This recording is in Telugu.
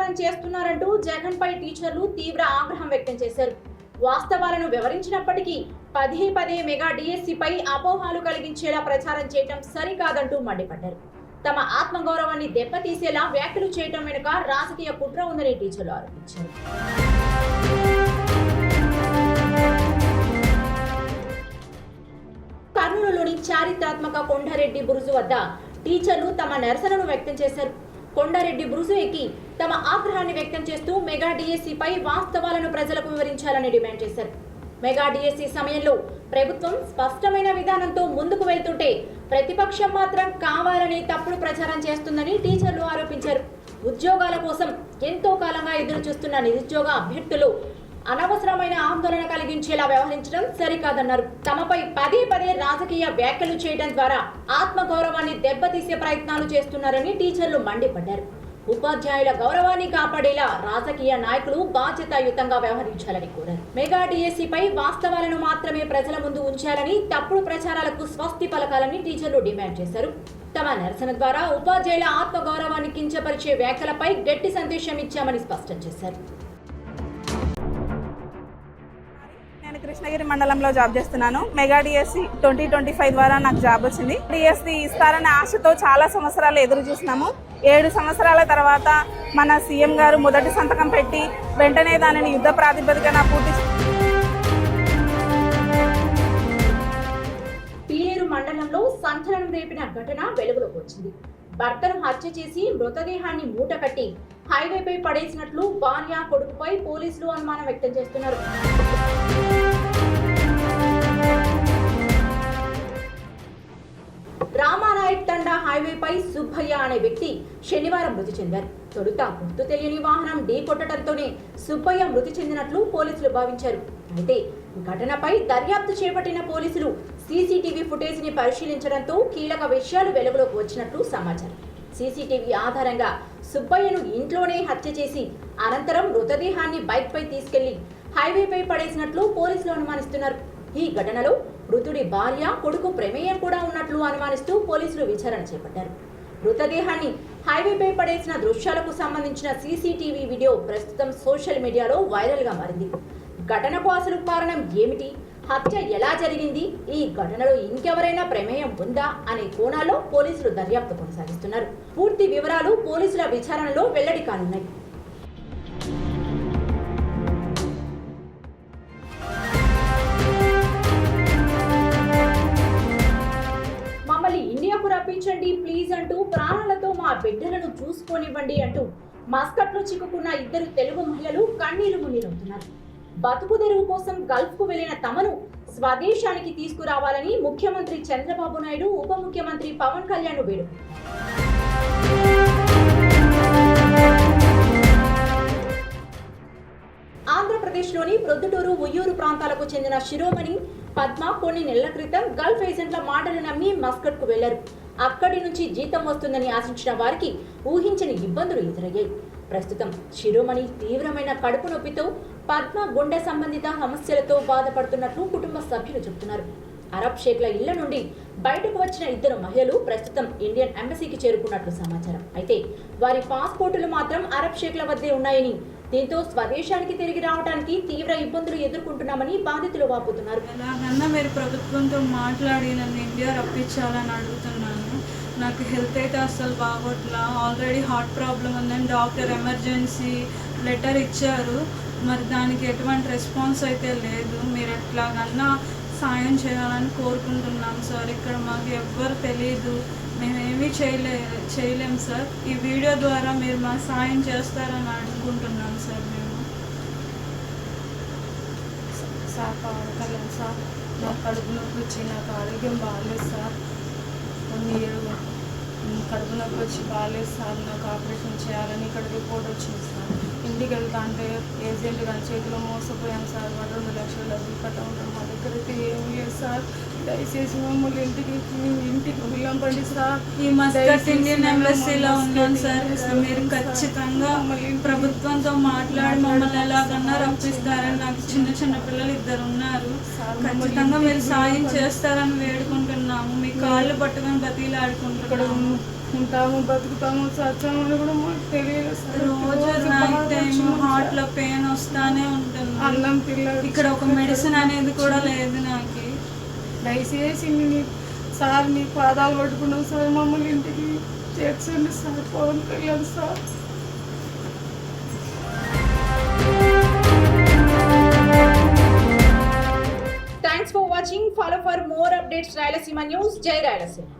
ప్రచారం చేస్తున్నారంటూ జగన్ పై టీచర్లు తీవ్ర ఆగ్రహం వ్యక్తం చేశారు. వాస్తవాలను వివరించినప్పటికీ పదే మెగా డిఎస్సిపై అపోహలు కలిగించేలా ప్రచారం చేయడం సరికాదంటూ మండిపడ్డారు. తమ ఆత్మగౌరవాన్ని దెబ్బతీసేలా వ్యాఖ్యలు చేయడం వెనుక రాజకీయ కుట్ర ఉందని టీచర్లు ఆరోపించారు. కర్నూలులోని చారిత్రాత్మక కొండారెడ్డి బురుజు వద్ద టీచర్లు తమ నిరసనను వ్యక్తం చేశారు. కొండారెడ్డి బురుజు ఎక్కి తమ ఆగ్రహాన్ని వ్యక్తం చేస్తూ మెగా డిఎస్సిపై వాస్తవాలను ప్రజలకు వివరించాలని డిమాండ్ చేశారు. మెగా డిఎస్సి సమయంలో ప్రభుత్వం స్పష్టమైన విధానంతో ముందుకు వెళ్తుంటే ప్రతిపక్షం మాత్రం కావాలని తప్పుడు ప్రచారం చేస్తుందని టీచర్లు ఆరోపించారు. ఉద్యోగాల కోసం ఎంతో కాలంగా ఎదురు చూస్తున్న నిరుద్యోగ అభ్యర్థులు అనవసరమైన ఆందోళన కలిగించేలా వ్యవహరించడం సరికాదన్నారు. తమపై పదే రాజకీయ వ్యాఖ్యలు చేయడం ద్వారా ఆత్మగౌరవాన్ని దెబ్బతీసే ప్రయత్నాలు చేస్తున్నారని టీచర్లు మండిపడ్డారు. ఉపాధ్యాయుల గౌరవాన్ని కాపాడేలా రాజకీయ నాయకులు బాధ్యతాయుతంగా వ్యవహరించాలని కోరారు. మెగా డిఎస్సిపై వాస్తవాలను మాత్రమే ప్రజల ముందు ఉంచాలని, తప్పుడు ప్రచారాలకు స్వస్తి పలకాలని టీచర్లు డిమాండ్ చేశారు. తమ నిరసన ద్వారా ఉపాధ్యాయుల ఆత్మగౌరవాన్ని కించపరిచే వ్యాఖ్యలపై గట్టి సందేశం ఇచ్చామని స్పష్టం చేశారు. నేను కృష్ణగిరి మండలంలో జాబ్ చేస్తున్నాను. మెగా డిఎస్సి 2025 ద్వారా నాకు జాబ్ వచ్చింది. డిఎస్సి ఇస్తారనే ఆశతో చాలా సంవత్సరాలు ఎదురు చూసినాము. 7 సంవత్సరాల తర్వాత మన సీఎం గారు మొదటి సంతకం పెట్టి వెంటనే దానిని యుద్ధ ప్రాతిపదికన పూర్తి. పీలేరు మండలంలో సంచలనం రేపిన ఘటన వెలుగులోకి వచ్చింది. భర్తను హత్య చేసి మృతదేహాన్ని మూట కట్టి హైవేపై పడేసినట్లు భార్య కొడుకుపై పోలీసులు అనుమానం వ్యక్తం చేస్తున్నారు. రామానాయక్ తండా హైవేపై సుబ్బయ్య అనే వ్యక్తి శనివారం మృతి చెందారు. తొలుత గుర్తు తెలియని వాహనం ఢీకొట్టడంతోనే సుబ్బయ్య మృతి చెందినట్లు పోలీసులు భావించారు. అయితే ఘటనపై దర్యాప్తు చేపట్టిన పోలీసులు సీసీటీవీ ఫుటేజ్ ని పరిశీలించడంతో కీలక విషయాలు వెలుగులోకి వచ్చినట్లు సమాచారం. సీసీటీవీ ఆధారంగా సుబ్బయ్యను ఇంట్లోనే హత్య చేసి అనంతరం మృతదేహాన్ని బైక్ పై తీసుకెళ్లి హైవేపై పడేసినట్లు పోలీసులు అనుమానిస్తున్నారు. ఈ ఘటనలో మృతుడి భార్య కొడుకు ప్రమేయం కూడా ఉన్నట్లు అనుమానిస్తూ పోలీసులు విచారణ చేపట్టారు. మృతదేహాన్ని హైవేపై పడేసిన దృశ్యాలకు సంబంధించిన సీసీటీవీ వీడియో ప్రస్తుతం సోషల్ మీడియాలో వైరల్ గా మారింది. ఘటనకు అసలు కారణం ఏమిటి, హత్య ఎలా జరిగింది, ఈ ఘటనలో ఇంకెవరైనా ప్రమేయం ఉందా అనే కోణాల్లో పోలీసులు దర్యాప్తు కొనసాగిస్తున్నారు. పూర్తి వివరాలు పోలీసుల విచారణలో వెల్లడి కానున్నాయి. ఇండియాకు రప్పించండి ప్లీజ్ అంటూ ప్రాణాలతో మా బిడ్డలను చూసుకోనివ్వండి అంటూ మస్కట్లో చిక్కుకున్న 2 తెలుగు మహిళలు కన్నీరు మున్నీరవుతున్నారు. బతుకు తెరువు కోసం గల్ఫ్ కు వెళ్లిన తమను స్వదేశానికి తీసుకురావాలని ముఖ్యమంత్రి చంద్రబాబు నాయుడు, ఉప ముఖ్యమంత్రి పవన్ కళ్యాణ్ వేడుకున్నారు. ఆంధ్రప్రదేశ్లోని ప్రొద్దుటూరు, ఉయ్యూరు ప్రాంతాలకు చెందిన శిరోమణి, పద్మ కొన్ని నెలల క్రితం గల్ఫ్ ఏజెంట్ల మాటలు నమ్మి మస్కట్ కు వెళ్లారు. అక్కడి నుంచి జీతం వస్తుందని ఆశించిన వారికి ఊహించని ఇబ్బందులు ఎదురయ్యాయి. ప్రస్తుతం శిరోమణి తీవ్రమైన కడుపు నొప్పితో, పద్మ గుండె సంబంధిత సమస్యలతో బాధపడుతున్నట్లు కుటుంబ సభ్యులు చెబుతున్నారు. అరబ్ షేక్ల ఇళ్ల నుండి బయటకు వచ్చిన 2 మహిళలు ప్రస్తుతం ఇండియన్ ఎంబసీకి చేరుకున్నట్లు సమాచారం. అయితే వారి పాస్పోర్టులు మాత్రం అరబ్ షేక్ల వద్దే ఉన్నాయని, దీంతో స్వదేశానికి తిరిగి రావడానికి తీవ్ర ఇబ్బందులు ఎదుర్కొంటున్నామని బాధితులు వాపోతున్నారు. ఎలాగన్నా మీరు ప్రభుత్వంతో మాట్లాడి నన్ను ఇండియా రప్పించాలని అడుగుతున్నాను. నాకు హెల్త్ అయితే అస్సలు బాగోట్లా. ఆల్రెడీ హార్ట్ ప్రాబ్లం ఉందని డాక్టర్ ఎమర్జెన్సీ లెటర్ ఇచ్చారు. మరి దానికి ఎటువంటి రెస్పాన్స్ అయితే లేదు. మీరు ఎట్లాగన్నా సాయం చేయాలని కోరుకుంటున్నాం సార్. ఇక్కడ మాకు ఎవ్వరు తెలియదు, మేమేమీ చేయలేం సార్. ఈ వీడియో ద్వారా మీరు మాకు సాయం చేస్తారని అనుకుంటున్నాం సార్. మేము సార్ పవన్ కళ్యాణ్ సార్, నాకు కడుపు నొప్పి వచ్చి నాకు ఆరోగ్యం బాగాలేదు సార్. కడుపు నొప్పి వచ్చి బాగాలేదు సార్. నాకు ఆపరేషన్ చేయాలని ఇక్కడ రిపోర్ట్ వచ్చింది సార్. ఇంటికి వెళ్తా అంటే ఏజెంట్ కానీ చేతిలో మోసపోయాను సార్. 2 లక్షల డబ్బులు కట్ట ఉంటాను. మా దగ్గర అయితే ఏం లేదు సార్. దయచేసి మమ్మల్ని ఇంటికి పిల్లంపండి సార్. ఈ మస్కట్ దయచేసి ఇండియన్ నన్ను ఎంబసీలో ఉన్నాను సార్. మస్కట్ మీరు ఖచ్చితంగా మమ్మల్ని ప్రభుత్వంతో మాట్లాడి మమ్మల్ని ఎలాగన్నా రప్పిస్తారని, నాకు చిన్న పిల్లలు 2 ఉన్నారు. ఖచ్చితంగా మీరు సాయం చేస్తారని వేడుకుంటున్నాము. మీ కాళ్ళు పట్టుకొని బతిలాడుకుంటున్నాము. ఉంటాము, బతుకుతాము, చచ్చామని కూడా మాకు తెలియదు సార్. రోజు నైట్ టైం హార్ట్ లో పెయిన్ వస్తానే ఉంటుంది. అన్నం పిల్లలు ఇక్కడ ఒక మెడిసిన్ అనేది కూడా లేదు నాకు. దయచేసి సార్ నీ పాదాలు పట్టుకున్నాం సార్, మమ్మల్ని ఇంటికి చేర్చండి sir. Pawan Kalyan sir. Thanks for watching. Follow for more updates. Rayalaseema News. Jai Rayalaseema.